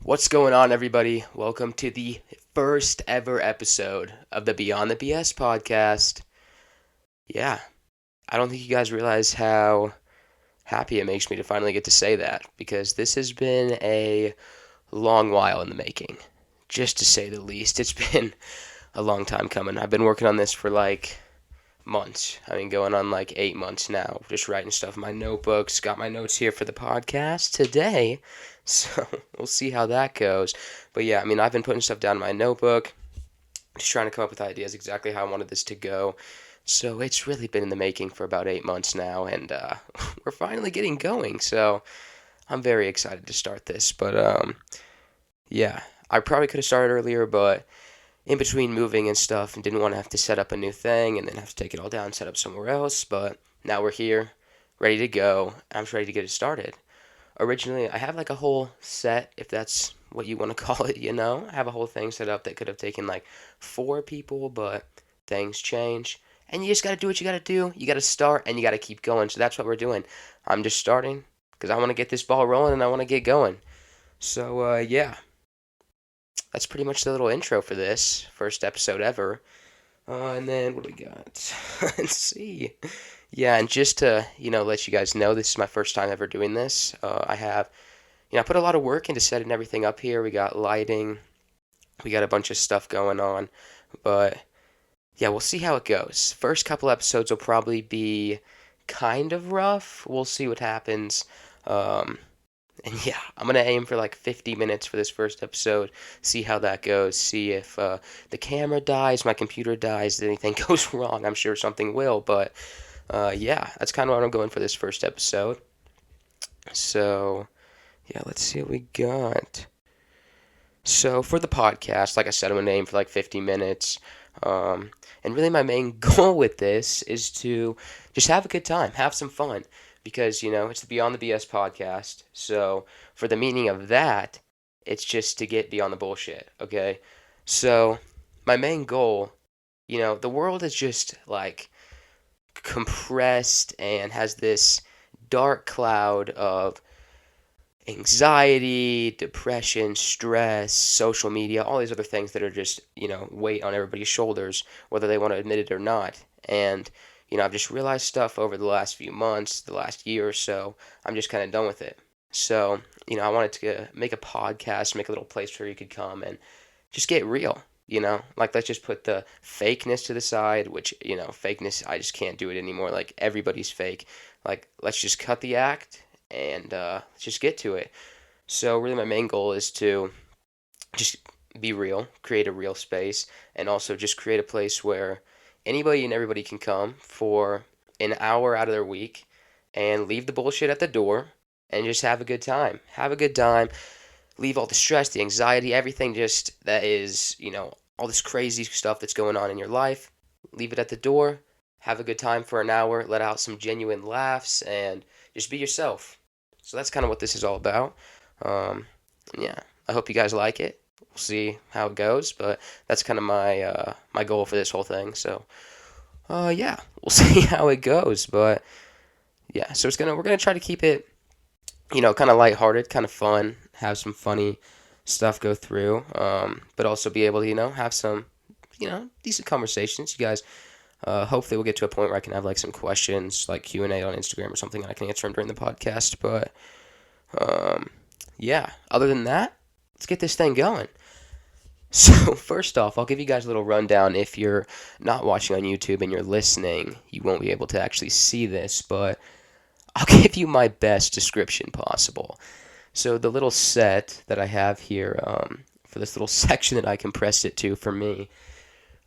What's going on, everybody? Welcome to the first ever episode of the Beyond The B.S podcast. Yeah, I don't think you guys realize how happy it makes me to finally get to say that because this has been a long while in the making, just to say the least. It's been a long time coming. I've been working on this for like months. I mean, going on like 8 months now, just writing stuff in my notebooks. Got my notes here for the podcast today, so we'll see how that goes. But yeah, I mean, I've been putting stuff down in my notebook, just trying to come up with ideas exactly how I wanted this to go. So it's really been in the making for about 8 months now, and we're finally getting going. So I'm very excited to start this. But yeah, I probably could have started earlier, but in between moving and stuff and didn't want to have to set up a new thing and then have to take it all down and set up somewhere else. But now we're here, ready to go. I'm just ready to get it started. Originally, I have like a whole set, if that's what you want to call it, I have a whole thing set up that could have taken like 4 people, but things change. And you just got to do what you got to do. You got to start and you got to keep going. So that's what we're doing. I'm just starting because I want to get this ball rolling and I want to get going. So, yeah, that's pretty much the little intro for this first episode ever. And then what do we got? Let's see. Yeah, and just to let you guys know, this is my first time ever doing this. I put a lot of work into setting everything up here. We got lighting, we got a bunch of stuff going on, but yeah, we'll see how it goes. First couple episodes will probably be kind of rough. We'll see what happens. Um, and yeah, I'm gonna aim for like 50 minutes for this first episode. See how that goes. See if the camera dies, my computer dies, anything goes wrong. I'm sure something will, but yeah, that's kind of what I'm going for this first episode. So yeah, let's see what we got. So for the podcast, like I said, I'm gonna aim for like 50 minutes. And really, my main goal with this is to just have a good time, have some fun, because it's the Beyond the BS podcast. So for the meaning of that, it's just to get beyond the bullshit. Okay, so my main goal, the world is just like compressed and has this dark cloud of anxiety, depression, stress, social media, all these other things that are just, weight on everybody's shoulders, whether they want to admit it or not. And, I've just realized stuff over the last few months, the last year or so. I'm just kind of done with it. So, I wanted to make a podcast, make a little place where you could come and just get real. Like let's just put the fakeness to the side, which, fakeness, I just can't do it anymore. Like everybody's fake. Like let's just cut the act and let's just get to it. So really, my main goal is to just be real, create a real space, and also just create a place where anybody and everybody can come for an hour out of their week and leave the bullshit at the door and just have a good time. Have a good time. Leave all the stress, the anxiety, everything just that is, all this crazy stuff that's going on in your life. Leave it at the door. Have a good time for an hour. Let out some genuine laughs and just be yourself. So that's kind of what this is all about. Um, yeah, I hope you guys like it. We'll see how it goes, but that's kind of my goal for this whole thing. So, yeah, we'll see how it goes. But yeah, so we're gonna try to keep it, kind of lighthearted, kind of fun, have some funny stuff go through, but also be able to, have some, decent conversations. You guys, hopefully we'll get to a point where I can have like some questions, like Q&A on Instagram or something, and I can answer them during the podcast. But um, yeah, other than that, let's get this thing going. So first off, I'll give you guys a little rundown. If you're not watching on YouTube and you're listening, you won't be able to actually see this, but I'll give you my best description possible. So the little set that I have here, for this little section that I compressed it to for me,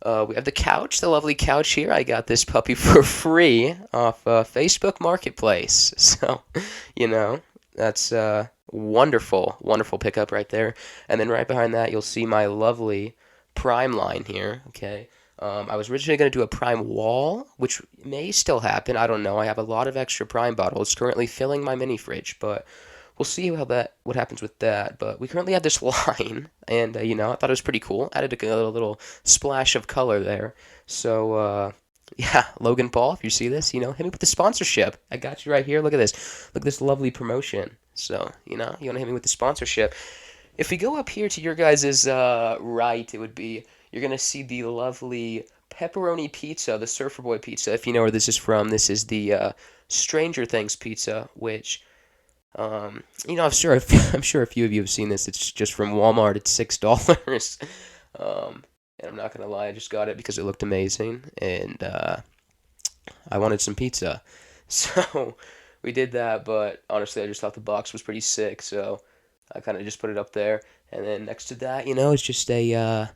we have the couch, the lovely couch here. I got this puppy for free off Facebook Marketplace. So, that's wonderful, wonderful pickup right there. And then right behind that, you'll see my lovely Prime line here. Okay. I was originally going to do a Prime wall, which may still happen. I don't know. I have a lot of extra Prime bottles currently filling my mini fridge, but we'll see what happens with that. But we currently have this line, and I thought it was pretty cool. Added a little splash of color there. So yeah, Logan Paul, if you see this, hit me with the sponsorship. I got you right here. Look at this. Look at this lovely promotion. So you want to hit me with the sponsorship. if we go up here to your guys' right, it would be you're gonna see the lovely pepperoni pizza, the Surfer Boy pizza. If you know where this is from, this is the Stranger Things pizza, which I'm sure I'm sure a few of you have seen this. It's just from Walmart. It's $6. And I'm not gonna lie, I just got it because it looked amazing, and I wanted some pizza, so we did that. But honestly, I just thought the box was pretty sick, so I kind of just put it up there. And then next to that, it's just a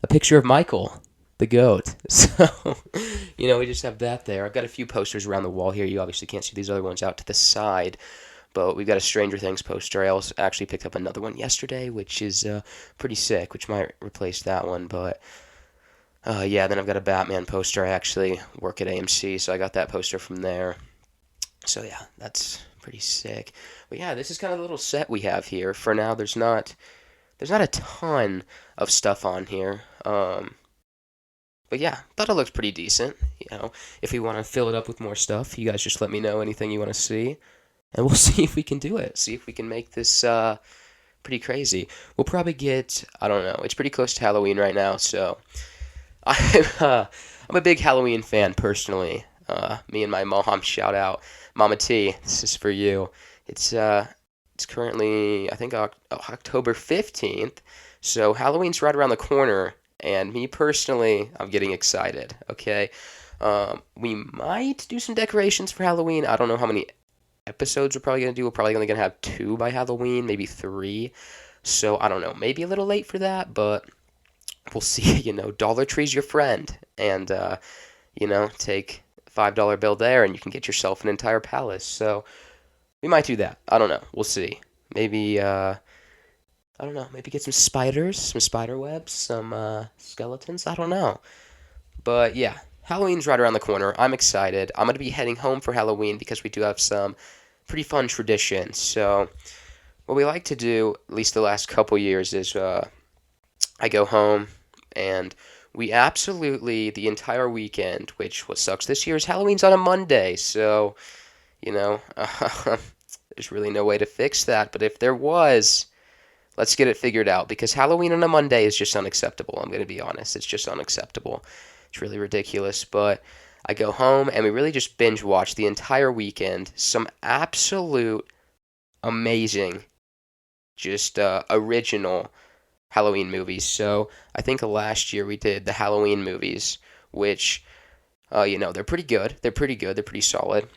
picture of Michael, the goat. So we just have that there. I've got a few posters around the wall here. You obviously can't see these other ones out to the side. But we've got a Stranger Things poster. I also actually picked up another one yesterday, which is pretty sick, which might replace that one. But yeah, then I've got a Batman poster. I actually work at AMC, so I got that poster from there. So yeah, that's pretty sick. But yeah, this is kind of the little set we have here. For now, there's not a ton of stuff on here. But yeah, thought it looks pretty decent. If we want to fill it up with more stuff, you guys just let me know anything you want to see, and we'll see if we can do it. See if we can make this pretty crazy. We'll probably get, I don't know, it's pretty close to Halloween right now, so I'm a big Halloween fan personally. Me and my mom, shout out, Mama T. This is for you. It's currently, I think, October 15th, so Halloween's right around the corner, and me personally, I'm getting excited. Okay, we might do some decorations for Halloween. I don't know how many episodes we're probably gonna do. We're probably only gonna have 2 by Halloween, maybe 3. So I don't know, maybe a little late for that, but we'll see. Dollar Tree's your friend, and take $5 bill there, and you can get yourself an entire palace. So we might do that. I don't know. We'll see. Maybe I don't know. Maybe get some spiders, some spider webs, some skeletons. I don't know. But yeah, Halloween's right around the corner. I'm excited. I'm gonna be heading home for Halloween because we do have some pretty fun traditions. So what we like to do, at least the last couple years, is I go home and we absolutely the entire weekend, which what sucks this year is Halloween's on a Monday, so there's really no way to fix that. But if there was, let's get it figured out because Halloween on a Monday is just unacceptable. I'm going to be honest, it's just unacceptable. It's really ridiculous. But I go home and we really just binge watch the entire weekend. Some absolute amazing, just original Halloween movies. So I think last year we did the Halloween movies, which they're pretty good. They're pretty good. They're pretty solid.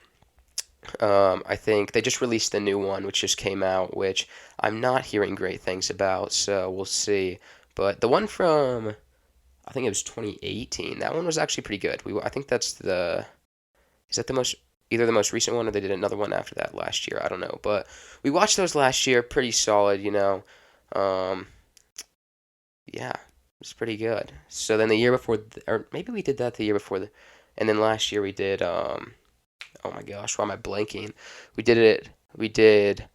I think they just released the new one, which just came out, which I'm not hearing great things about. So we'll see. But the one from I think it was 2018. That one was actually pretty good. I think that's is that the most either the most recent one or they did another one after that last year. I don't know, but we watched those last year. Pretty solid. Um, yeah, it's pretty good. So then the year before, or maybe we did that the year before, and then last year we did. Oh my gosh, why am I blanking? We did it. We did.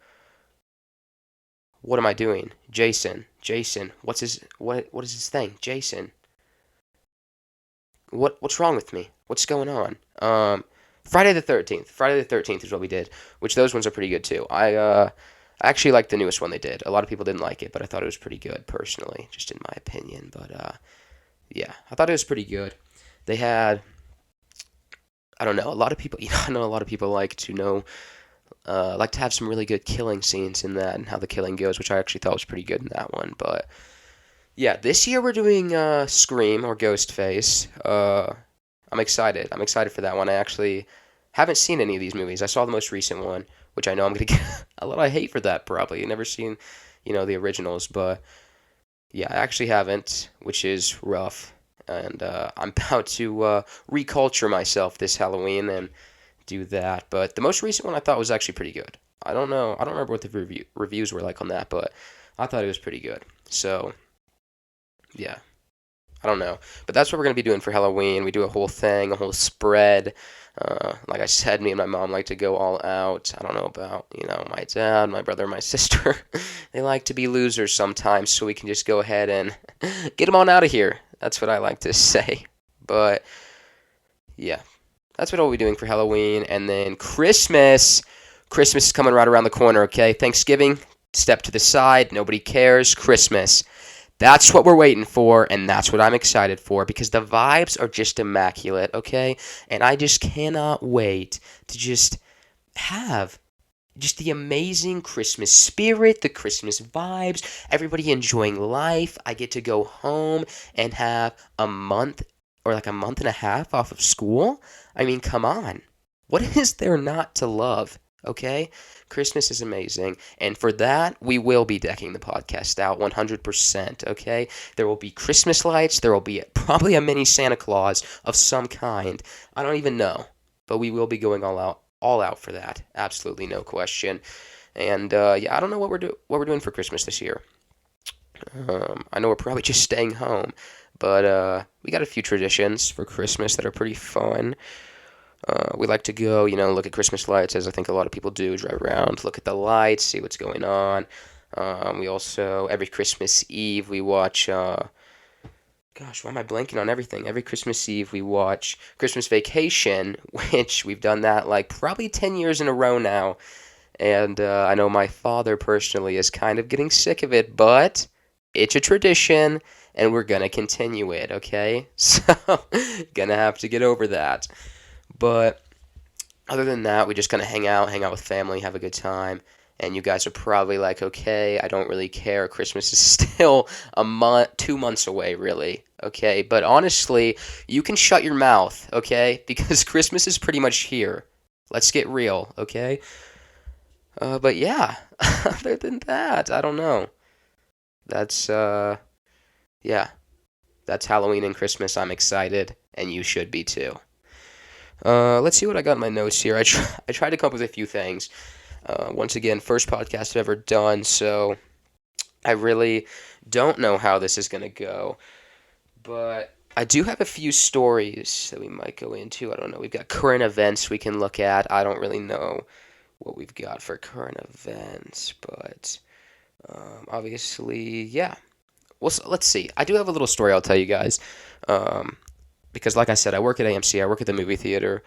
What am I doing? Jason. What is his thing? Jason. What's wrong with me? What's going on? Friday the 13th. Friday the 13th is what we did, which those ones are pretty good too. I actually liked the newest one they did. A lot of people didn't like it, but I thought it was pretty good personally, just in my opinion. But yeah, I thought it was pretty good. They had, I don't know, a lot of people. I know a lot of people like to have some really good killing scenes in that and how the killing goes, which I actually thought was pretty good in that one. But yeah, this year we're doing Scream or Ghostface. I'm excited. I'm excited for that one. I actually haven't seen any of these movies. I saw the most recent one, which I know I'm gonna get a lot of hate for that probably. I've never seen, the originals, but yeah, I actually haven't, which is rough. And I'm about to reculture myself this Halloween and do that. But the most recent one I thought was actually pretty good. I don't know. I don't remember what the reviews were like on that, but I thought it was pretty good. So yeah, I don't know. But that's what we're going to be doing for Halloween. We do a whole thing, a whole spread. Like I said, me and my mom like to go all out. I don't know about, my dad, my brother, my sister. They like to be losers sometimes, so we can just go ahead and get them on out of here. That's what I like to say. But yeah, that's what I'll be doing for Halloween. And then Christmas. Christmas is coming right around the corner, okay? Thanksgiving step to the side, nobody cares, Christmas. That's what we're waiting for, and that's what I'm excited for because the vibes are just immaculate, okay? And I just cannot wait to just have just the amazing Christmas spirit, the Christmas vibes, everybody enjoying life. I get to go home and have a month or like a month and a half off of school. I mean, come on. What is there not to love? Okay? Christmas is amazing. And for that, we will be decking the podcast out 100%. Okay? There will be Christmas lights. There will be probably a mini Santa Claus of some kind. I don't even know. But we will be going all out for that. Absolutely no question. And yeah, I don't know what we're doing for Christmas this year. I know we're probably just staying home, but we got a few traditions for Christmas that are pretty fun. We like to go, look at Christmas lights, as I think a lot of people do, drive around, look at the lights, see what's going on. We also, every Christmas Eve, we watch, gosh, why am I blanking on everything? Every Christmas Eve, we watch Christmas Vacation, which we've done that like probably 10 years in a row now. And I know my father personally is kind of getting sick of it, but it's a tradition, and we're going to continue it, okay? So, gonna have to get over that. But other than that, we just kind of hang out with family, have a good time. And you guys are probably like, okay, I don't really care. Christmas is still a month, 2 months away, really. Okay, but honestly, you can shut your mouth, okay? Because Christmas is pretty much here. Let's get real, okay? But yeah, other than that, I don't know. That's, yeah, that's Halloween and Christmas. I'm excited, and you should be too. Let's see what I got in my notes here. I tried to come up with a few things. Once again, first podcast I've ever done, so I really don't know how this is going to go. But I do have a few stories that we might go into. I don't know. We've got current events we can look at. I don't really know what we've got for current events, but obviously, yeah. Well, so let's see. I do have a little story I'll tell you guys. Because, like I said, I work at AMC. I work at the movie theater.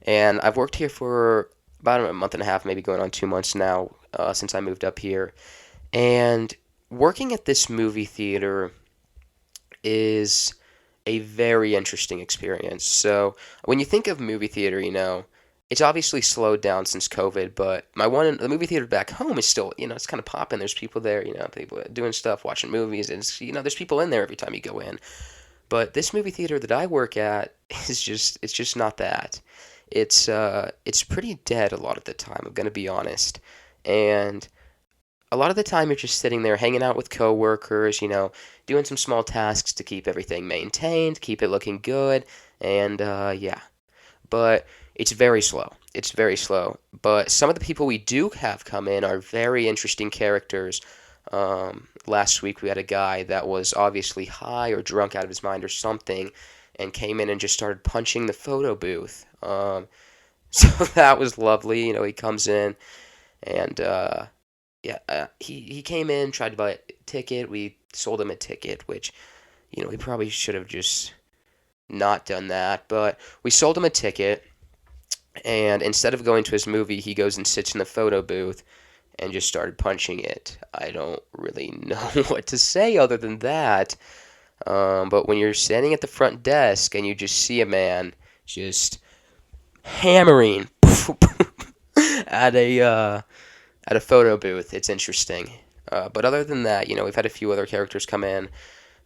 And I've worked here for about a month and a half, maybe going on 2 months now, since I moved up here. And working at this movie theater is a very interesting experience. So when you think of movie theater, it's obviously slowed down since COVID, but the movie theater back home is still, it's kind of popping. There's people there, people doing stuff, watching movies, and there's people in there every time you go in. But this movie theater that I work at it's just not that. It's pretty dead a lot of the time, I'm gonna be honest. And a lot of the time you're just sitting there hanging out with coworkers, doing some small tasks to keep everything maintained, keep it looking good, and yeah. But it's very slow. It's very slow. But some of the people we do have come in are very interesting characters. Last week we had a guy that was obviously high or drunk out of his mind or something, and came in and just started punching the photo booth. So that was lovely. He comes in and yeah, he came in, tried to buy a ticket. We sold him a ticket, which we probably should have just not done that. But we sold him a ticket, and instead of going to his movie, he goes and sits in the photo booth and just started punching it. I don't really know what to say other than that. But when you're standing at the front desk and you just see a man just hammering at a photo booth, it's interesting. But other than that, we've had a few other characters come in.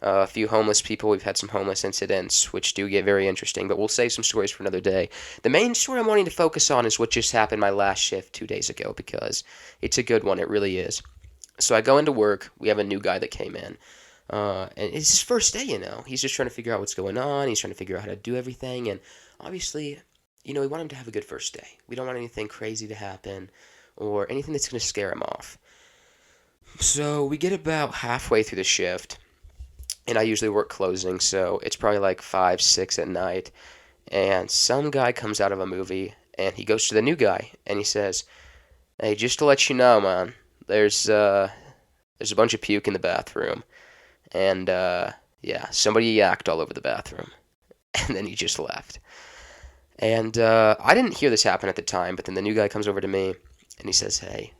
A few homeless people. We've had some homeless incidents, which do get very interesting, but we'll save some stories for another day. The main story I'm wanting to focus on is what just happened my last shift 2 days ago, because it's a good one. It really is. So I go into work. We have a new guy that came in. And it's his first day, He's just trying to figure out what's going on. He's trying to figure out how to do everything. And obviously, we want him to have a good first day. We don't want anything crazy to happen or anything that's going to scare him off. So we get about halfway through the shift. And I usually work closing, so it's probably like 5, 6 at night. And some guy comes out of a movie, and he goes to the new guy, and he says, "Hey, just to let you know, man, there's a bunch of puke in the bathroom, and yeah, somebody yacked all over the bathroom." And then he just left. And I didn't hear this happen at the time, but then the new guy comes over to me, and he says, "Hey,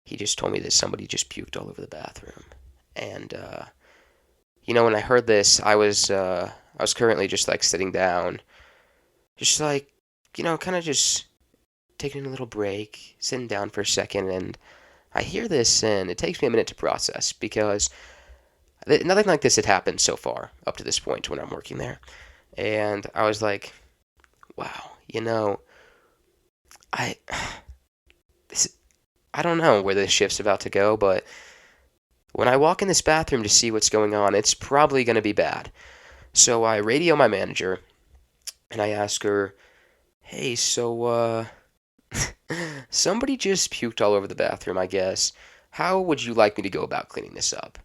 he just told me that somebody just puked all over the bathroom. And when I heard this, I was currently just like sitting down, just like kind of just taking a little break, sitting down for a second, and I hear this, and it takes me a minute to process because nothing like this had happened so far up to this point when I'm working there. And I was like, wow, I this, I don't know where this shift's about to go, but when I walk in this bathroom to see what's going on, it's probably going to be bad. So I radio my manager and I ask her, "Hey, so somebody just puked all over the bathroom, I guess. How would you like me to go about cleaning this up?"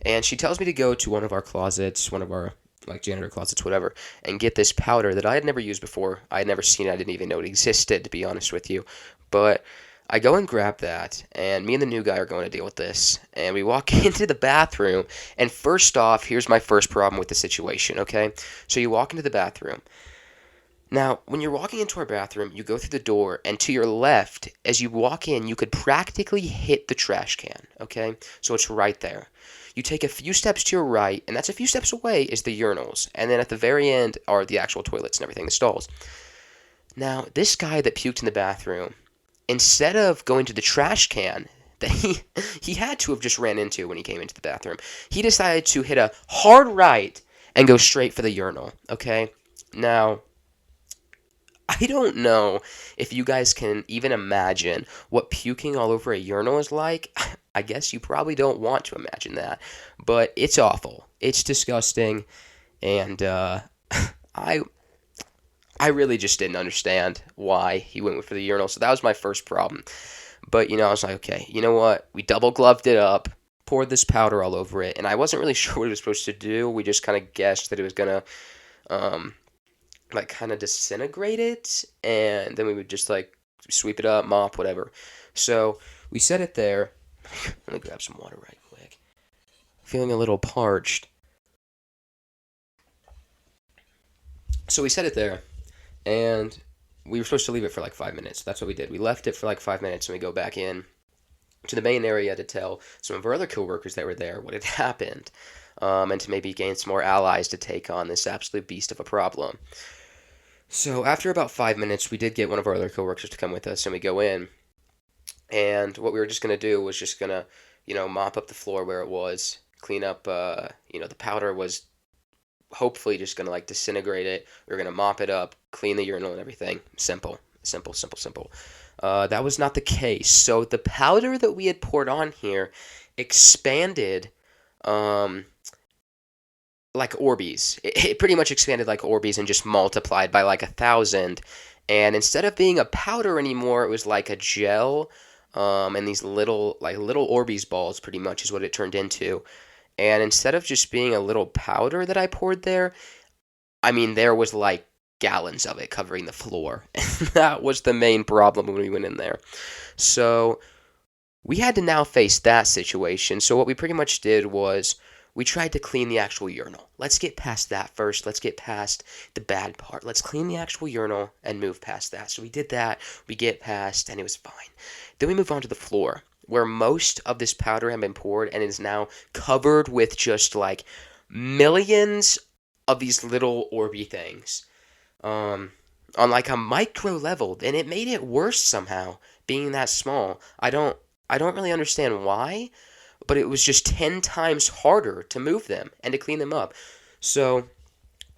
And she tells me to go to one of our closets, one of our like janitor closets, whatever, and get this powder that I had never used before. I had never seen it. I didn't even know it existed, to be honest with you. But I go and grab that, and me and the new guy are going to deal with this. And we walk into the bathroom, and first off, here's my first problem with the situation, okay? So you walk into the bathroom. Now, when you're walking into our bathroom, you go through the door, and to your left, as you walk in, you could practically hit the trash can, okay? So it's right there. You take a few steps to your right, and that's a few steps away, is the urinals. And then at the very end are the actual toilets and everything, the stalls. Now, this guy that puked in the bathroom, instead of going to the trash can that he had to have just ran into when he came into the bathroom, he decided to hit a hard right and go straight for the urinal, okay? Now, I don't know if you guys can even imagine what puking all over a urinal is like. I guess you probably don't want to imagine that, but it's awful. It's disgusting, and I I really just didn't understand why he went for the urinal. So that was my first problem. But I was like, okay, you know what? We double gloved it up, poured this powder all over it, and I wasn't really sure what it was supposed to do. We just kind of guessed that it was gonna like kind of disintegrate it, and then we would just like sweep it up, mop, whatever. So we set it there. Let me grab some water right quick. Feeling a little parched. So we set it there, and we were supposed to leave it for like 5 minutes. That's what we did. We left it for like 5 minutes, and we go back in to the main area to tell some of our other coworkers that were there what had happened, and to maybe gain some more allies to take on this absolute beast of a problem. So after about 5 minutes, we did get one of our other coworkers to come with us, and we go in. And what we were just gonna do was just gonna, mop up the floor where it was, clean up. The powder was hopefully just gonna like disintegrate it. We were gonna mop it up, clean the urinal and everything. Simple, simple, simple, simple. That was not the case. So the powder that we had poured on here expanded, like Orbeez. It pretty much expanded like Orbeez and just multiplied by like 1,000. And instead of being a powder anymore, it was like a gel, and these little Orbeez balls, pretty much is what it turned into. And instead of just being a little powder that I poured there, I mean, there was like gallons of it covering the floor. And that was the main problem when we went in there. So we had to now face that situation. So what we pretty much did was we tried to clean the actual urinal. Let's get past that first. Let's get past the bad part. Let's clean the actual urinal and move past that. So we did that. We get past, and it was fine. Then we move on to the floor, where most of this powder had been poured and is now covered with just like millions of these little Orby things, on like a micro level, and it made it worse somehow being that small. I don't really understand why, but it was just 10 times harder to move them and to clean them up. So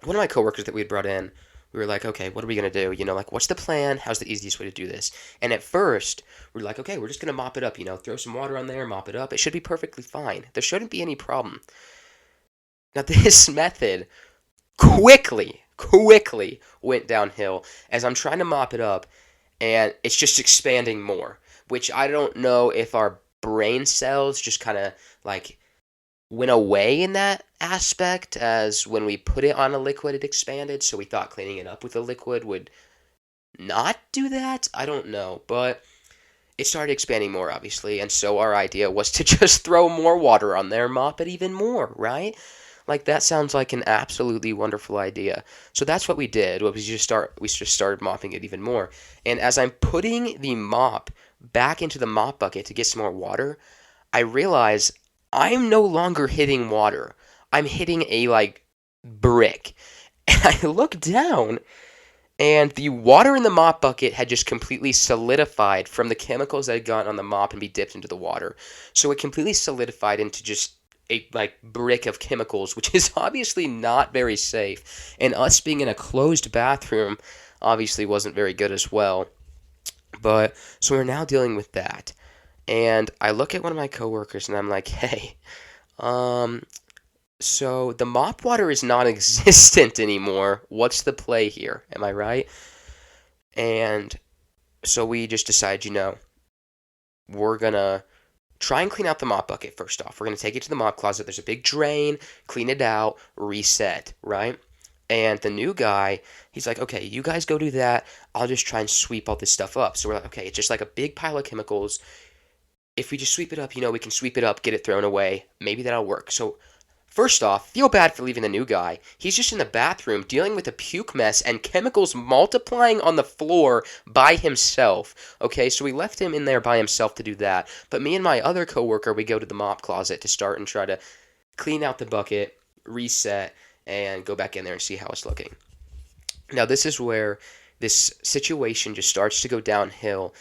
one of my coworkers that we had brought in, we were like, okay, what are we going to do? Like, what's the plan? How's the easiest way to do this? And at first, we were like, okay, we're just going to mop it up, throw some water on there, mop it up. It should be perfectly fine. There shouldn't be any problem. Now, this method quickly went downhill as I'm trying to mop it up, and it's just expanding more, which I don't know if our brain cells just kind of like went away in that aspect, as when we put it on a liquid it expanded, so we thought cleaning it up with a liquid would not do that. I don't know, but it started expanding more, obviously, and so our idea was to just throw more water on there, mop it even more, right? Like, that sounds like an absolutely wonderful idea. So that's what we did. We just started mopping it even more. And as I'm putting the mop back into the mop bucket to get some more water, I realize I'm no longer hitting water. I'm hitting a like brick. And I look down and the water in the mop bucket had just completely solidified from the chemicals that had gone on the mop and be dipped into the water. So it completely solidified into just a like brick of chemicals, which is obviously not very safe. And us being in a closed bathroom obviously wasn't very good as well. But so we're now dealing with that. And I look at one of my coworkers and I'm like, "Hey, um so the mop water is non-existent anymore. What's the play here? Am I right?" And so we just decide, we're gonna try and clean out the mop bucket first off. We're gonna take it to the mop closet. There's a big drain, clean it out, reset, right? And the new guy, he's like, "Okay, you guys go do that. I'll just try and sweep all this stuff up." So we're like, "Okay, it's just like a big pile of chemicals. If we just sweep it up, we can sweep it up, get it thrown away. Maybe that'll work." So first off, feel bad for leaving the new guy. He's just in the bathroom dealing with a puke mess and chemicals multiplying on the floor by himself. Okay, so we left him in there by himself to do that. But me and my other coworker, we go to the mop closet to start and try to clean out the bucket, reset, and go back in there and see how it's looking. Now, this is where this situation just starts to go downhill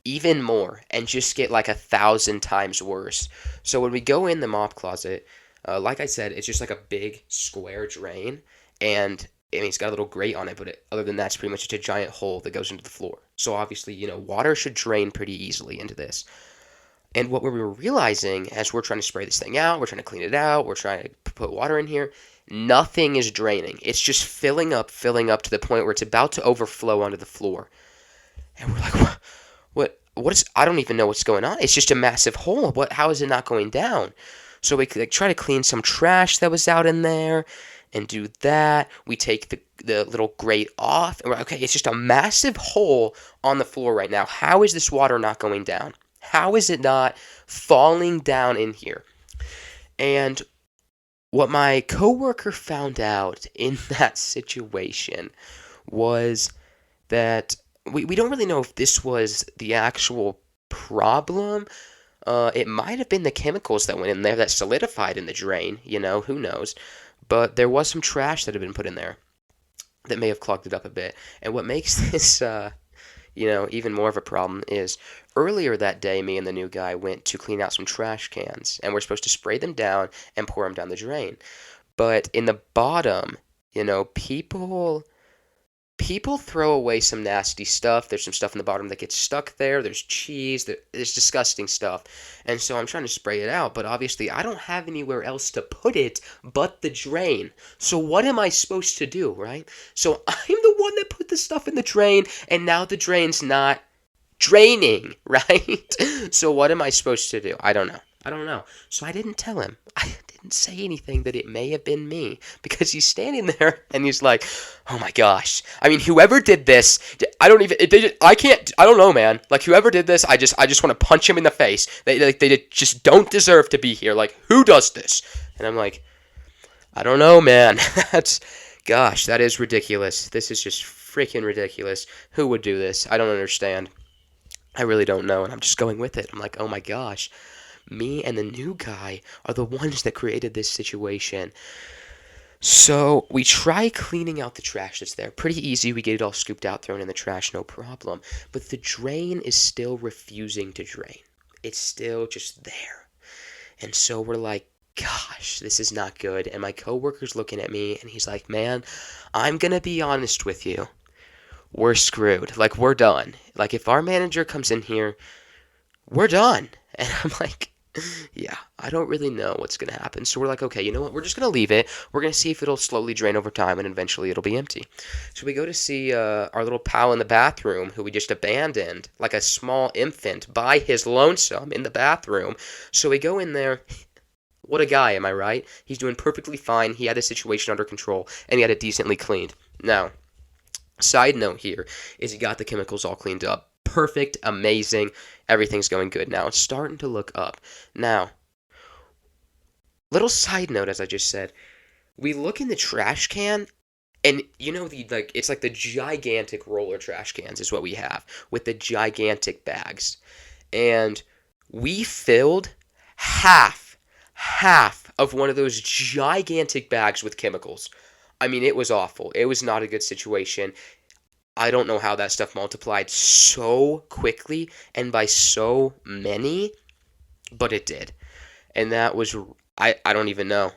even more and just get like 1,000 times worse. So when we go in the mop closet, like I said, it's just like a big square drain, and I mean it's got a little grate on it, but other than that, it's pretty much just a giant hole that goes into the floor. So obviously, water should drain pretty easily into this. And what we were realizing as we're trying to spray this thing out, we're trying to clean it out, we're trying to put water in here, nothing is draining. It's just filling up to the point where it's about to overflow onto the floor. And we're like, what is, I don't even know what's going on. It's just a massive hole. How is it not going down? So we like, try to clean some trash that was out in there and do that. We take the little grate off, and we're like, okay, it's just a massive hole on the floor right now. How is this water not going down? How is it not falling down in here? And what my coworker found out in that situation was that we don't really know if this was the actual problem. It might have been the chemicals that went in there that solidified in the drain, who knows. But there was some trash that had been put in there that may have clogged it up a bit. And what makes this, even more of a problem is earlier that day, me and the new guy went to clean out some trash cans, and we're supposed to spray them down and pour them down the drain. But in the bottom, people throw away some nasty stuff. There's some stuff in the bottom that gets stuck there. There's cheese. There's disgusting stuff. And so I'm trying to spray it out, but obviously I don't have anywhere else to put it but the drain. So what am I supposed to do, right? So I'm the one that put the stuff in the drain, and now the drain's not draining, right? So what am I supposed to do? I don't know. So I didn't tell him. I didn't say anything that it may have been me, because he's standing there and he's like, "Oh my gosh. I mean, whoever did this, I don't know, man. Like, whoever did this, I just want to punch him in the face. They just don't deserve to be here. Like, who does this?" And I'm like, "I don't know, man." Gosh, that is ridiculous. This is just freaking ridiculous. Who would do this? I don't understand. I really don't know, and I'm just going with it. I'm like, "Oh my gosh. Me and the new guy are the ones that created this situation." So we try cleaning out the trash that's there. Pretty easy. We get it all scooped out, thrown in the trash, no problem. But the drain is still refusing to drain. It's still just there. And so we're like, "Gosh, this is not good." And my coworker's looking at me, and he's like, "Man, I'm going to be honest with you. We're screwed. Like, we're done. Like, if our manager comes in here, we're done." And I'm like, "Yeah, I don't really know what's going to happen." So we're like, "Okay, you know what? We're just going to leave it. We're going to see if it'll slowly drain over time, and eventually it'll be empty." So we go to see our little pal in the bathroom, who we just abandoned like a small infant by his lonesome in the bathroom. So we go in there. What a guy, am I right? He's doing perfectly fine. He had the situation under control, and he had it decently cleaned. Now, side note here is he got the chemicals all cleaned up. Perfect, amazing, everything's going good. Now, it's starting to look up. Now, little side note, as I just said, we look in the trash can, and it's like the gigantic roller trash cans is what we have, with the gigantic bags. and we filled half of one of those gigantic bags with chemicals. I mean, it was awful. It was not a good situation. I don't know how that stuff multiplied so quickly and by so many, but it did. And that was, I don't even know.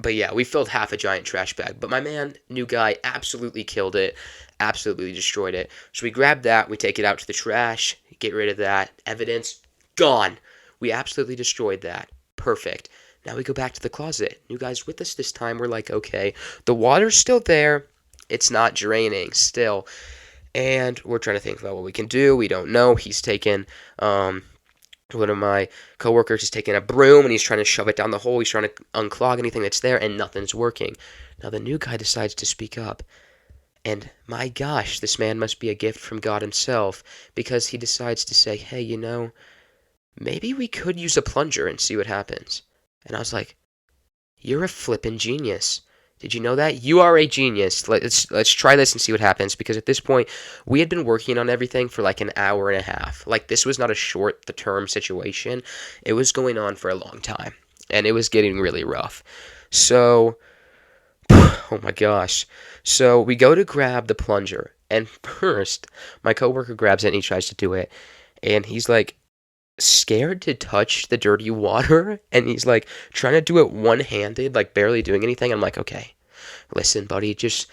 But yeah, we filled half a giant trash bag. But my man, new guy, absolutely killed it, absolutely destroyed it. So we grab that, we take it out to the trash, get rid of that evidence, gone. We absolutely destroyed that. Perfect. Now we go back to the closet. New guy's with us this time. We're like, okay, the water's still there. It's not draining still. And we're trying to think about what we can do. We don't know. He's taken, one of my coworkers is taking a broom and he's trying to shove it down the hole. He's trying to unclog anything that's there, and nothing's working. Now the new guy decides to speak up. And my gosh, this man must be a gift from God himself, because he decides to say, hey, maybe we could use a plunger and see what happens. And I was like, you're a flippin' genius. Did you know that? You are a genius. Let's try this and see what happens, because at this point, we had been working on everything for like an hour and a half. Like, this was not a short-term situation. It was going on for a long time, and it was getting really rough. So, oh my gosh. So we go to grab the plunger, and first, my coworker grabs it and he tries to do it, and he's like, scared to touch the dirty water, and he's like trying to do it one-handed, like barely doing anything. I'm like, okay, listen, buddy, just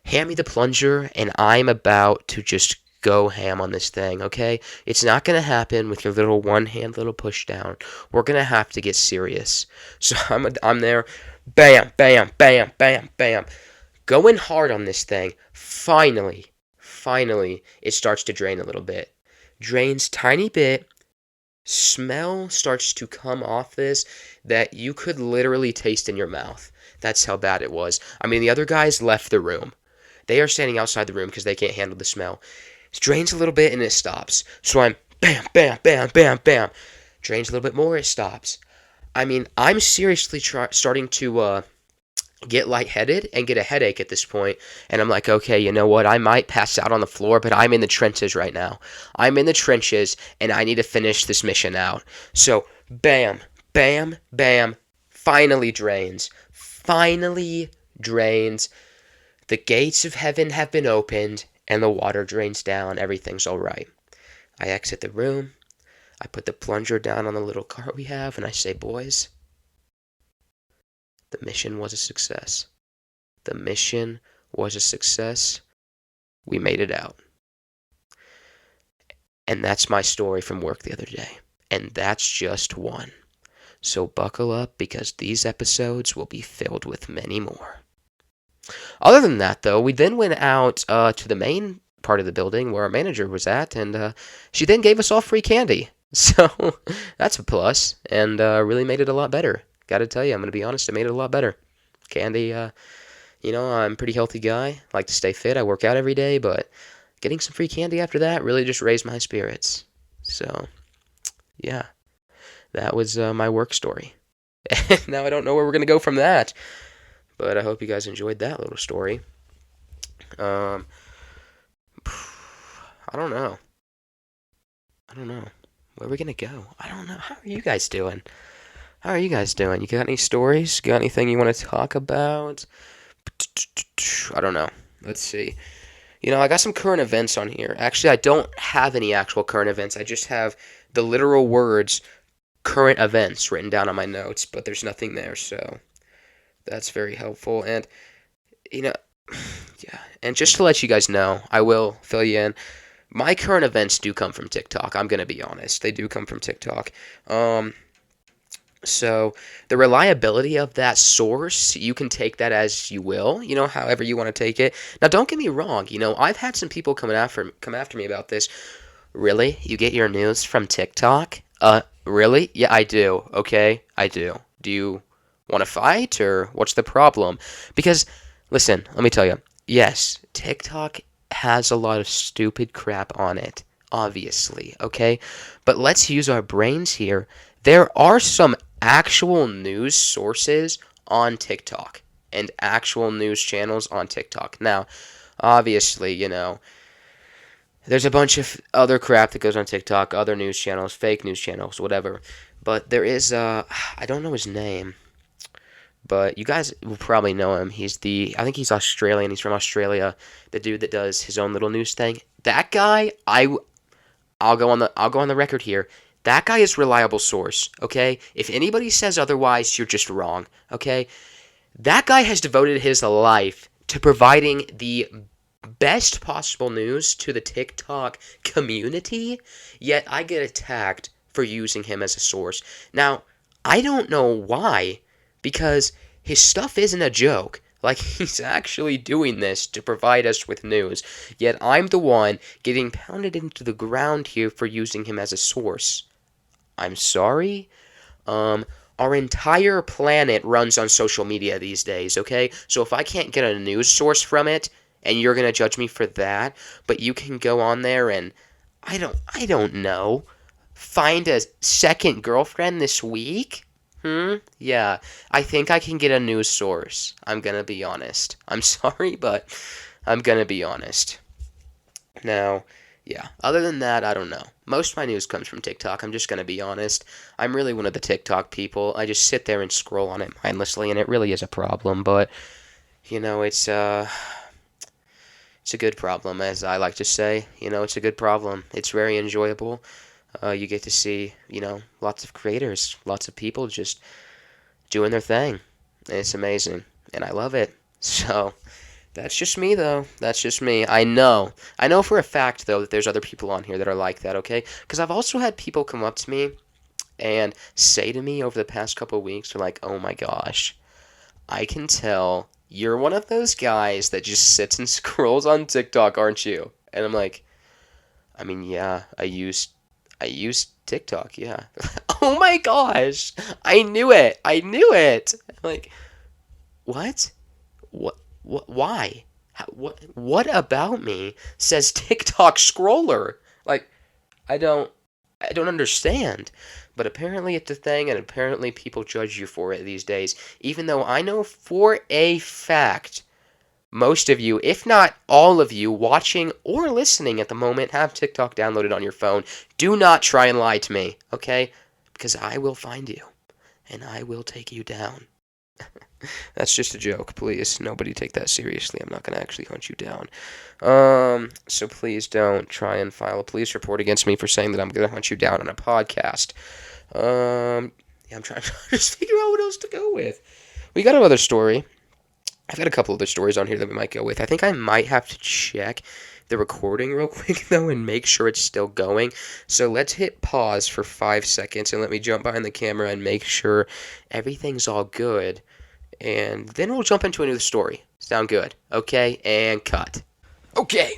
hand me the plunger and I'm about to just go ham on this thing, okay? It's not gonna happen with your little one-hand little push down. We're gonna have to get serious. So I'm there, bam, bam, bam, bam, bam, going hard on this thing. Finally, it starts to drain a little bit. Drains tiny bit. Smell starts to come off this that you could literally taste in your mouth. That's how bad it was. I mean, the other guys left the room. They are standing outside the room because they can't handle the smell. It drains a little bit and it stops. So I'm bam, bam, bam, bam, bam. Drains a little bit more, it stops. I mean, I'm seriously starting to get lightheaded and get a headache at this point. And I'm like, okay, you know what? I might pass out on the floor, but I'm in the trenches right now. I'm in the trenches, and I need to finish this mission out. So, bam, bam, bam, finally drains. Finally drains. The gates of heaven have been opened, and the water drains down. Everything's all right. I exit the room. I put the plunger down on the little cart we have, and I say, boys, the mission was a success. The mission was a success. We made it out. And that's my story from work the other day. And that's just one. So buckle up, because these episodes will be filled with many more. Other than that, though, we then went out to the main part of the building where our manager was at, and she then gave us all free candy. So that's a plus, and really made it a lot better. Gotta tell you, I'm gonna be honest, it made it a lot better. Candy, I'm a pretty healthy guy, like to stay fit, I work out every day, but getting some free candy after that really just raised my spirits. So, yeah, that was my work story. And now I don't know where we're gonna go from that, but I hope you guys enjoyed that little story. I don't know. Where are we gonna go? I don't know. How are you guys doing? You got any stories? Got anything you want to talk about? I don't know. Let's see. I got some current events on here. Actually, I don't have any actual current events. I just have the literal words current events written down on my notes, but there's nothing there, so that's very helpful. And, yeah. And just to let you guys know, I will fill you in. My current events do come from TikTok. I'm going to be honest. They do come from TikTok. So the reliability of that source, you can take that as you will, however you want to take it. Now, don't get me wrong. I've had some people come after me about this. Really? You get your news from TikTok? Really? Yeah, I do. Okay, I do. Do you want to fight, or what's the problem? Because, listen, let me tell you. Yes, TikTok has a lot of stupid crap on it, obviously, okay? But let's use our brains here. There are some actual news sources on TikTok and actual news channels on TikTok. Now, obviously, There's a bunch of other crap that goes on TikTok, other news channels, fake news channels, whatever. But there is, I don't know his name, but you guys will probably know him. I think he's Australian. He's from Australia. The dude that does his own little news thing. That guy, I'll go on the record here. That guy is a reliable source. Okay, if anybody says otherwise, you're just wrong. Okay, that guy has devoted his life to providing the best possible news to the TikTok community, yet I get attacked for using him as a source. Now, I don't know why, because his stuff isn't a joke. Like, he's actually doing this to provide us with news, yet I'm the one getting pounded into the ground here for using him as a source. I'm sorry? Um, our entire planet runs on social media these days, okay? So if I can't get a news source from it, and you're gonna judge me for that, but you can go on there and I don't know, find a second girlfriend this week? Yeah, I think I can get a news source. I'm gonna be honest. I'm sorry, but I'm gonna be honest. Now, yeah, other than that, I don't know. Most of my news comes from TikTok. I'm just going to be honest. I'm really one of the TikTok people. I just sit there and scroll on it mindlessly, and it really is a problem. But, it's a good problem, as I like to say. It's a good problem. It's very enjoyable. You get to see, lots of creators, lots of people just doing their thing. And it's amazing. And I love it. So, that's just me, though. That's just me. I know. I know for a fact, though, that there's other people on here that are like that, okay? Because I've also had people come up to me and say to me over the past couple of weeks, they're like, oh my gosh, I can tell you're one of those guys that just sits and scrolls on TikTok, aren't you? And I'm like, I mean, yeah, I use TikTok, yeah. Oh my gosh, I knew it. I knew it. I'm like, what? Why? What about me says TikTok scroller? Like, I don't, I don't understand. But apparently it's a thing, and apparently people judge you for it these days. Even though I know for a fact, most of you, if not all of you, watching or listening at the moment, have TikTok downloaded on your phone. Do not try and lie to me, okay? Because I will find you, and I will take you down. That's just a joke, please. Nobody take that seriously. I'm not going to actually hunt you down. So please don't try and file a police report against me for saying that I'm going to hunt you down on a podcast. Yeah, I'm trying to just figure out what else to go with. We got another story. I've got a couple other stories on here that we might go with. I think I might have to check the recording real quick, though, and make sure it's still going. So let's hit pause for 5 seconds and let me jump behind the camera and make sure everything's all good. And then we'll jump into a new story. Sound good? Okay, and cut. Okay.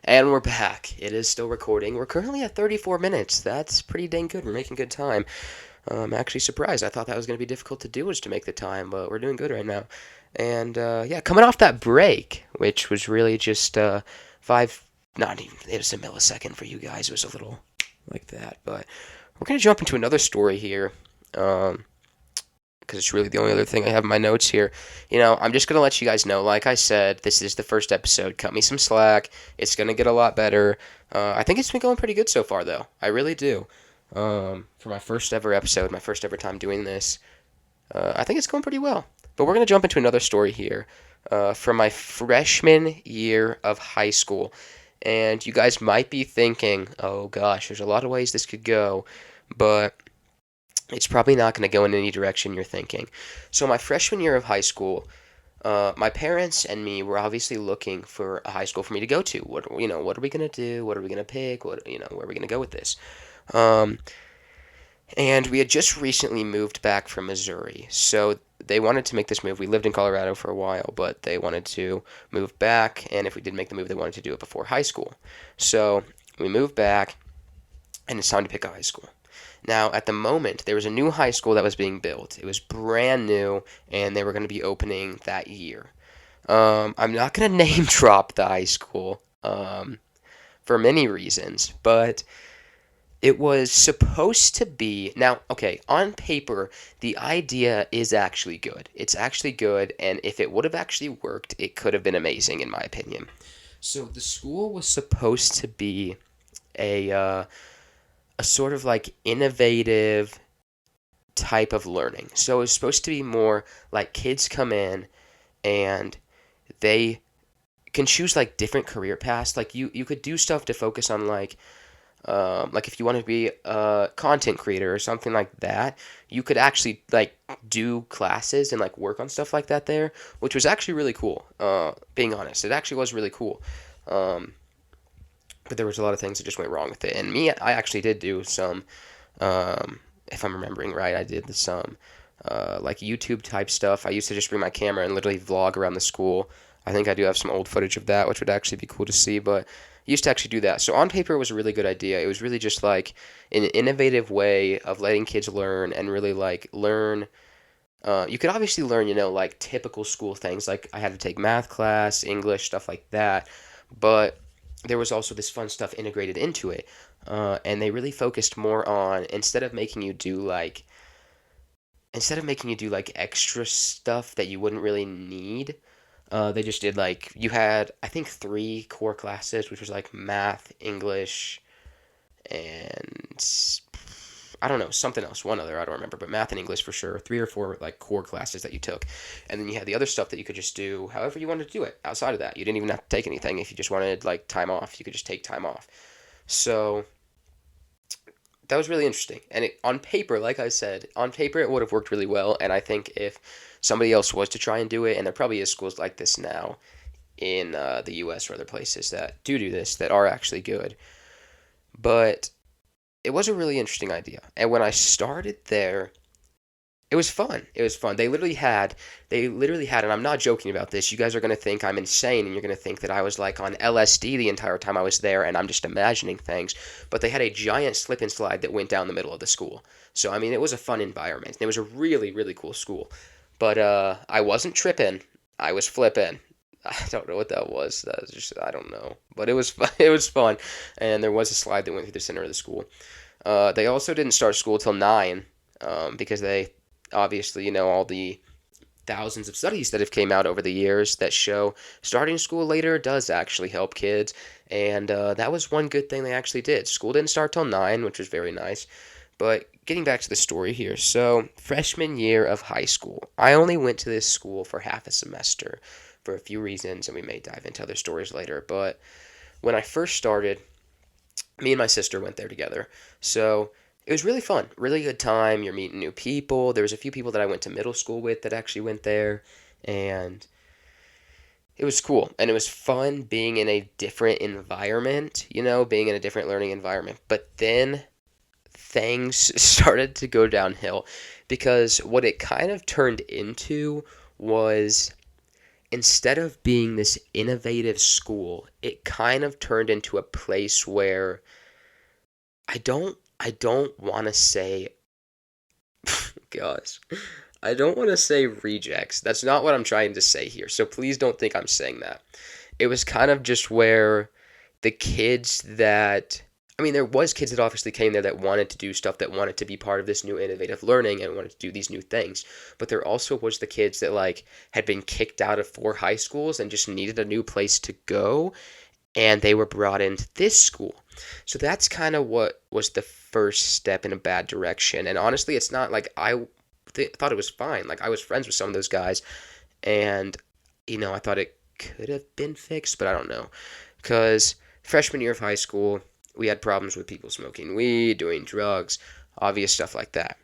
And we're back. It is still recording. We're currently at 34 minutes. That's pretty dang good. We're making good time. I'm actually surprised. I thought that was going to be difficult to do, is to make the time, but we're doing good right now. And, yeah, coming off that break, which was really just not even, it was a millisecond for you guys. It was a little like that. But we're going to jump into another story here. Because it's really the only other thing I have in my notes here. I'm just going to let you guys know, like I said, this is the first episode. Cut me some slack. It's going to get a lot better. I think it's been going pretty good so far, though. I really do. For my first ever episode, my first ever time doing this, I think it's going pretty well. But we're going to jump into another story here from my freshman year of high school. And you guys might be thinking, oh gosh, there's a lot of ways this could go. But it's probably not going to go in any direction you're thinking. So my freshman year of high school, my parents and me were obviously looking for a high school for me to go to. What are we going to do? What are we going to pick? Where are we going to go with this? And we had just recently moved back from Missouri, so they wanted to make this move. We lived in Colorado for a while, but they wanted to move back, and if we did make the move, they wanted to do it before high school. So we moved back, and it's time to pick a high school. Now, at the moment, there was a new high school that was being built. It was brand new, and they were going to be opening that year. I'm not going to name drop the high school for many reasons, but it was supposed to be... Now, okay, on paper, the idea is actually good. It's actually good, and if it would have actually worked, it could have been amazing, in my opinion. So the school was supposed to be a sort of like innovative type of learning. So it's supposed to be more like kids come in and they can choose like different career paths. Like you could do stuff to focus on like if you want to be a content creator or something like that, you could actually like do classes and like work on stuff like that there, which was actually really cool. Being honest, it actually was really cool. Um, but there was a lot of things that just went wrong with it. And me, I actually did do some, if I'm remembering right, I did some like YouTube type stuff. I used to just bring my camera and literally vlog around the school. I think I do have some old footage of that, which would actually be cool to see. But I used to actually do that. So on paper, it was a really good idea. It was really just like an innovative way of letting kids learn and really like learn. You could obviously learn, like typical school things. Like I had to take math class, English, stuff like that. But there was also this fun stuff integrated into it. And they really focused more on instead of making you do like extra stuff that you wouldn't really need, they just did like you had I think three core classes, which was like math, English, and I don't know something else, one other I don't remember, but math and English for sure. Three or four like core classes that you took, and then you had the other stuff that you could just do however you wanted to do it. Outside of that, you didn't even have to take anything. If you just wanted like time off, you could just take time off. So that was really interesting. And on paper, like I said, on paper it would have worked really well. And I think if somebody else was to try and do it, and there probably is schools like this now in the U.S. or other places that do this that are actually good. But it was a really interesting idea. And when I started there, it was fun. It was fun. They literally had, and I'm not joking about this. You guys are going to think I'm insane, and you're going to think that I was like on LSD the entire time I was there, and I'm just imagining things. But they had a giant slip and slide that went down the middle of the school. So, I mean, it was a fun environment. It was a really, really cool school. But I wasn't tripping. I was flipping. I don't know what that was. That was just, I don't know. But it was fun. It was fun. And there was a slide that went through the center of the school. They also didn't start school till 9 because they obviously, all the thousands of studies that have came out over the years that show starting school later does actually help kids. And that was one good thing they actually did. School didn't start till 9, which was very nice. But getting back to the story here. So, freshman year of high school, I only went to this school for half a semester for a few reasons, and we may dive into other stories later. But when I first started, me and my sister went there together. So it was really fun, really good time. You're meeting new people. There was a few people that I went to middle school with that actually went there, and it was cool. And it was fun being in a different environment, being in a different learning environment. But then things started to go downhill because what it kind of turned into was instead of being this innovative school, it kind of turned into a place where I don't want to say gosh. I don't want to say rejects. That's not what I'm trying to say here. So please don't think I'm saying that. It was kind of just where the kids that I mean there was kids that obviously came there that wanted to do stuff, that wanted to be part of this new innovative learning and wanted to do these new things. But there also was the kids that like had been kicked out of 4 high schools and just needed a new place to go, and they were brought into this school. So that's kind of what was the first step in a bad direction. And honestly, it's not like thought it was fine. Like I was friends with some of those guys, and I thought it could have been fixed, but I don't know. Because freshman year of high school, we had problems with people smoking weed, doing drugs, obvious stuff like that.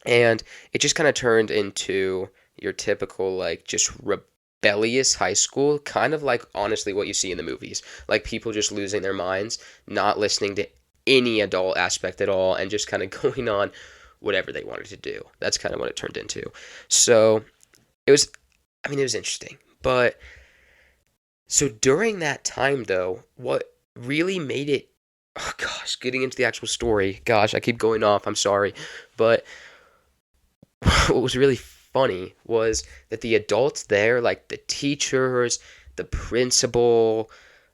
And it just kind of turned into your typical, like, just rebellious high school, kind of like, honestly, what you see in the movies. Like, people just losing their minds, not listening to any adult aspect at all, and just kind of going on whatever they wanted to do. That's kind of what it turned into. So, it was, I mean, it was interesting. But, so during that time, though, what really made it, oh gosh, getting into the actual story, gosh, I keep going off, I'm sorry. But what was really funny was that the adults there, like the teachers, the principal,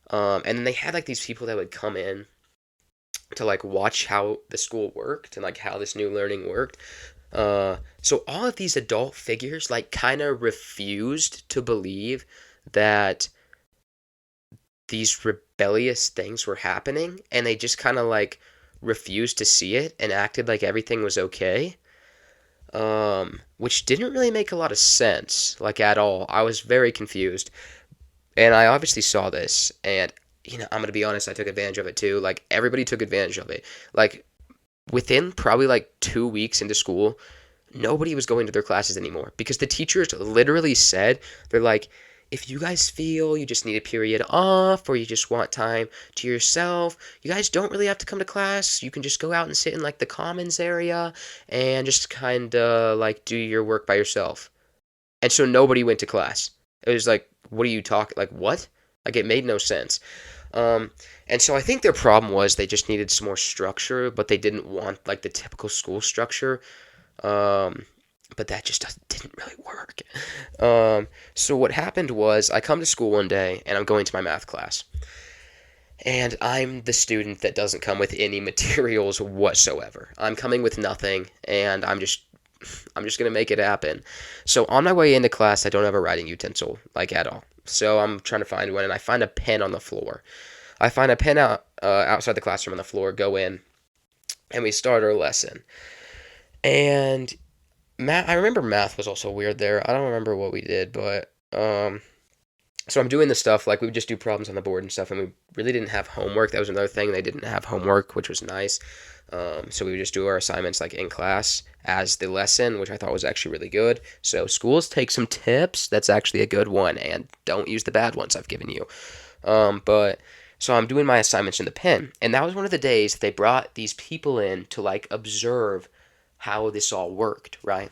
and then they had like these people that would come in to like watch how the school worked and like how this new learning worked. So all of these adult figures like kind of refused to believe that these rebellious things were happening, and they just kind of like refused to see it and acted like everything was okay. Which didn't really make a lot of sense, like at all. I was very confused, and I obviously saw this, and I'm gonna be honest, I took advantage of it too. Like everybody took advantage of it. Like within probably like 2 weeks into school, nobody was going to their classes anymore because the teachers literally said, they're like, if you guys feel you just need a period off or you just want time to yourself, you guys don't really have to come to class. You can just go out and sit in like the commons area and just kind of like do your work by yourself. And so nobody went to class. It was like, what are you talking? Like, what? Like, it made no sense. Um, and so I think their problem was they just needed some more structure, but they didn't want like the typical school structure. Um, but that just didn't really work. So what happened was I come to school one day and I'm going to my math class. And I'm the student that doesn't come with any materials whatsoever. I'm coming with nothing, and I'm just gonna make it happen. So on my way into class, I don't have a writing utensil like at all. So I'm trying to find one, and I find a pen on the floor. I find a pen outside the classroom on the floor. Go in, and we start our lesson. And math, I remember math was also weird there. I don't remember what we did, but so I'm doing this stuff, like we would just do problems on the board and stuff, and we really didn't have homework. That was another thing. They didn't have homework, which was nice. So we would just do our assignments like in class as the lesson, which I thought was actually really good. So schools, take some tips. That's actually a good one, and don't use the bad ones I've given you. But so I'm doing my assignments in the pen, and that was one of the days that they brought these people in to like observe how this all worked, right?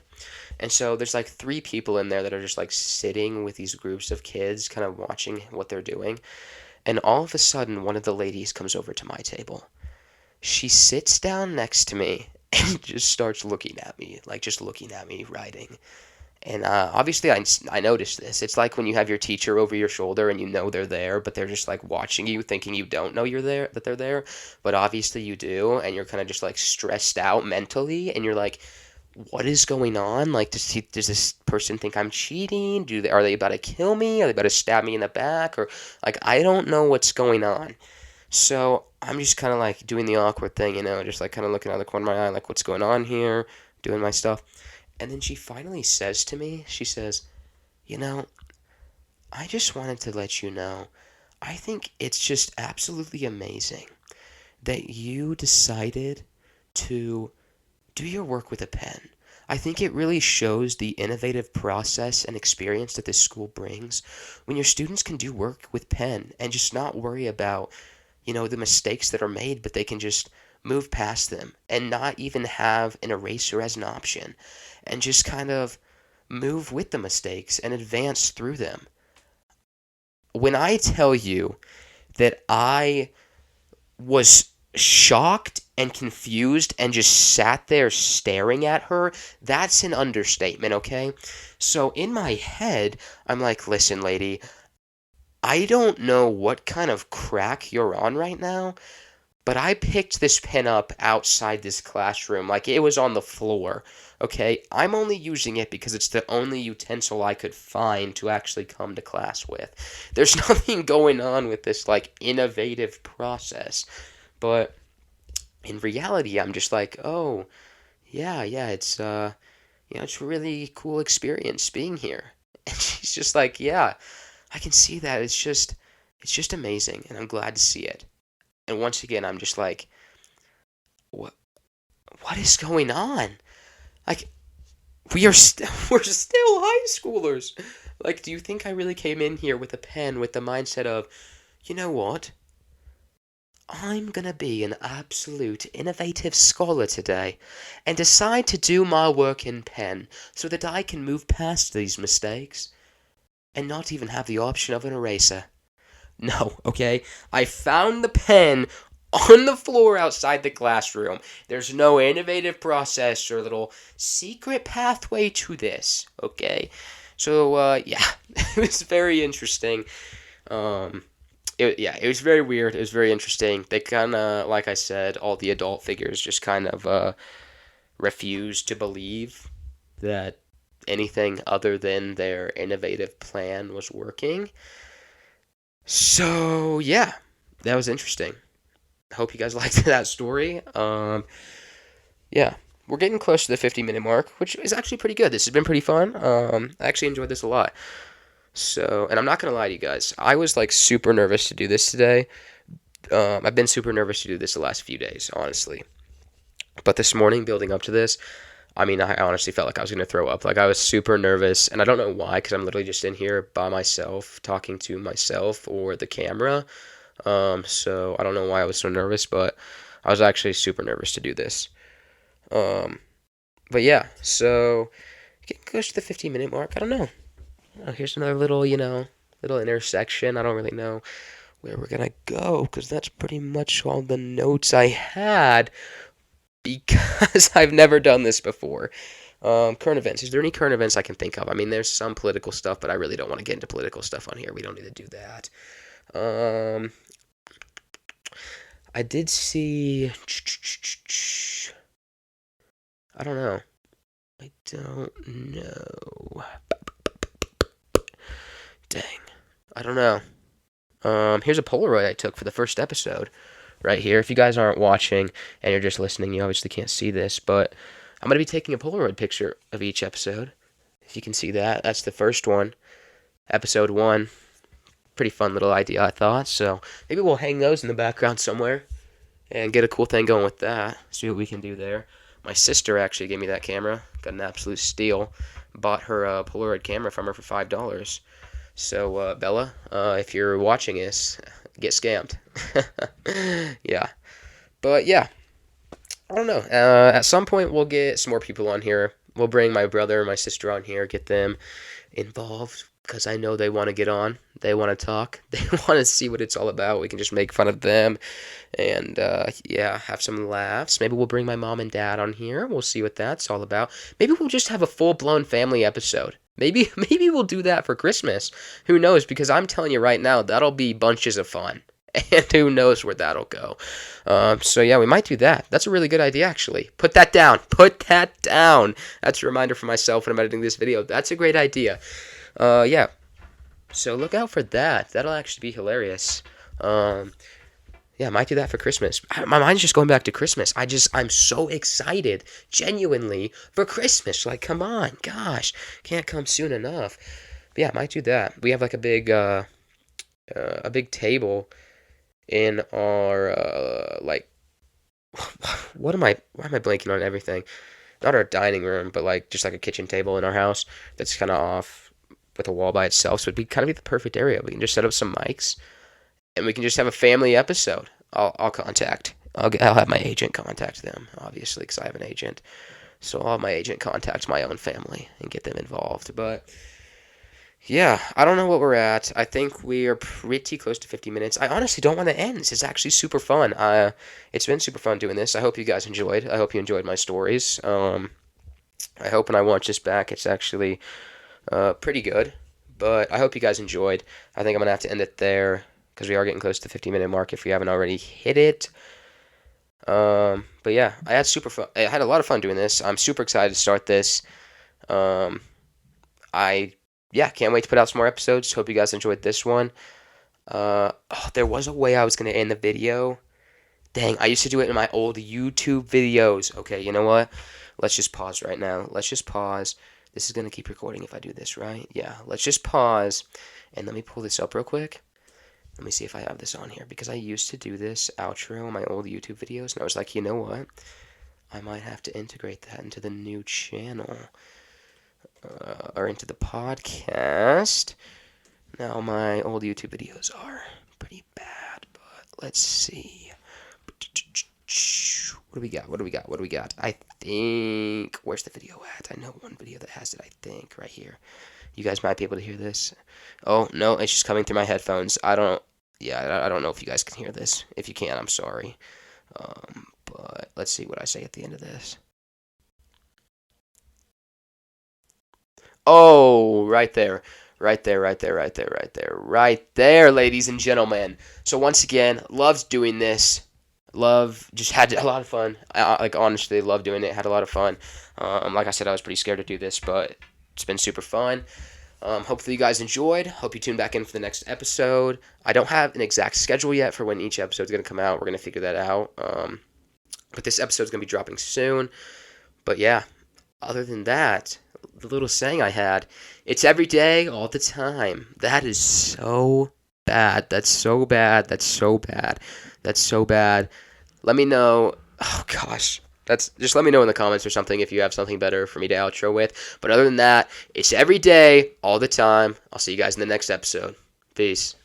And so there's like three people in there that are just like sitting with these groups of kids, kind of watching what they're doing. And all of a sudden, one of the ladies comes over to my table. She sits down next to me and just starts looking at me, like just looking at me writing. And obviously, I noticed this. It's like when you have your teacher over your shoulder and you know they're there, but they're just like watching you, thinking you don't know you're there, that they're there. But obviously, you do, and you're kind of just like stressed out mentally, and you're like, what is going on? Like, does this person think I'm cheating? Are they about to kill me? Are they about to stab me in the back? Or like, I don't know what's going on. So I'm just kind of like doing the awkward thing, just like kind of looking out of the corner of my eye, like what's going on here, doing my stuff. And then she finally says to me, she says, you know, I just wanted to let you know, I think it's just absolutely amazing that you decided to do your work with a pen. I think it really shows the innovative process and experience that this school brings when your students can do work with pen and just not worry about, the mistakes that are made, but they can just move past them and not even have an eraser as an option and just kind of move with the mistakes and advance through them. When I tell you that I was shocked and confused and just sat there staring at her, that's an understatement, okay? So in my head, I'm like, listen, lady, I don't know what kind of crack you're on right now, but I picked this pen up outside this classroom, like it was on the floor, okay? I'm only using it because it's the only utensil I could find to actually come to class with. There's nothing going on with this, like, innovative process. But in reality, I'm just like, oh, yeah, it's a really cool experience being here. And she's just like, yeah, I can see that. It's just amazing, and I'm glad to see it. And once again, I'm just like, what, what is going on? Like, we're still high schoolers. Like, do you think I really came in here with a pen with the mindset of, you know what? I'm gonna be an absolute innovative scholar today and decide to do my work in pen so that I can move past these mistakes and not even have the option of an eraser. No, okay? I found the pen on the floor outside the classroom. There's no innovative process or little secret pathway to this, okay? So, yeah, it was very interesting. Um, it was very weird. It was very interesting. They kind of, like I said, all the adult figures just kind of refused to believe that anything other than their innovative plan was working. So yeah, that was interesting. I hope you guys liked that story. Yeah, we're getting close to the 50-minute mark, which is actually pretty good. This has been pretty fun. I actually enjoyed this a lot. So, and I'm not gonna lie to you guys, I was like super nervous to do this today. I've been super nervous to do this the last few days, honestly. But this morning, building up to this, I mean, I honestly felt like I was gonna throw up. Like I was super nervous, and I don't know why, because I'm literally just in here by myself, talking to myself or the camera. So I don't know why I was so nervous, but I was actually super nervous to do this. Um, but yeah, so getting close to the 15-minute mark. I don't know. Oh, here's another little, little intersection. I don't really know where we're gonna go because that's pretty much all the notes I had because I've never done this before. Current events. Is there any current events I can think of? I mean, there's some political stuff, but I really don't want to get into political stuff on here. We don't need to do that. Um, I did see. I don't know. I don't know. Dang. I don't know. Here's a Polaroid I took for the first episode right here. If you guys aren't watching and you're just listening, you obviously can't see this, but I'm going to be taking a Polaroid picture of each episode. If you can see that, that's the first one. Episode 1. Pretty fun little idea, I thought. So maybe we'll hang those in the background somewhere and get a cool thing going with that. See what we can do there. My sister actually gave me that camera. Got an absolute steal. Bought her a Polaroid camera from her for $5. So, Bella, if you're watching this, get scammed. Yeah. But, yeah, I don't know. At some point, we'll get some more people on here. We'll bring my brother and my sister on here, get them involved, because I know they want to get on. They want to talk. They want to see what it's all about. We can just make fun of them and, yeah, have some laughs. Maybe we'll bring my mom and dad on here. We'll see what that's all about. Maybe we'll just have a full-blown family episode. Maybe maybe we'll do that for Christmas. Who knows? Because I'm telling you right now, that'll be bunches of fun. And who knows where that'll go. So yeah, we might do that. That's a really good idea, actually. Put that down. Put that down. That's a reminder for myself when I'm editing this video. That's a great idea. Yeah. So look out for that. That'll actually be hilarious. Yeah, I might do that for Christmas. My mind's just going back to Christmas. I'm so excited, genuinely, for Christmas. Like, come on, gosh, can't come soon enough. But yeah, I might do that. We have like a big table in our like, why am I blanking on everything? Not our dining room, but like just like a kitchen table in our house that's kind of off with a wall by itself. So it'd be kind of be the perfect area. We can just set up some mics and we can just have a family episode. I'll contact. I'll have my agent contact them, obviously, because I have an agent. So I'll have my agent contact my own family and get them involved. But yeah, I don't know what we're at. I think we are pretty close to 50 minutes. I honestly don't want to end. This is actually super fun. It's been super fun doing this. I hope you guys enjoyed. I hope you enjoyed my stories. I hope when I watch this back, it's actually pretty good. But I hope you guys enjoyed. I think I'm going to have to end it there because we are getting close to the 50-minute mark if we haven't already hit it. But yeah, I had super fun. I had a lot of fun doing this. I'm super excited to start this. I can't wait to put out some more episodes. Hope you guys enjoyed this one. There was a way I was gonna end the video. Dang, I used to do it in my old YouTube videos. Okay, you know what? Let's just pause right now. Let's just pause. This is gonna keep recording if I do this, right? Yeah, let's just pause and let me pull this up real quick. Let me see if I have this on here because I used to do this outro in my old YouTube videos and I was like, you know what? I might have to integrate that into the new channel. Or into the podcast. Now, my old YouTube videos are pretty bad, but let's see. What do we got? What do we got? What do we got? I think. Where's the video at? I know one video that has it, I think, right here. You guys might be able to hear this. Oh, no, it's just coming through my headphones. I don't know if you guys can hear this. If you can, I'm sorry. But let's see what I say at the end of this. Oh, right there. Right there, right there, right there, right there, right there, ladies and gentlemen. So once again, loved doing this. Just had a lot of fun. Like, honestly, loved doing it. Had a lot of fun. Like I said, I was pretty scared to do this, but it's been super fun. Hopefully you guys enjoyed. Hope you tune back in for the next episode. I don't have an exact schedule yet for when each episode is going to come out. We're going to figure that out. But this episode is going to be dropping soon. But yeah, other than that, the little saying I had, it's every day, all the time. That is so bad. That's so bad. That's so bad. That's so bad. Let me know. Oh gosh. Just let me know in the comments or something if you have something better for me to outro with. But other than that, it's every day, all the time. I'll see you guys in the next episode. Peace.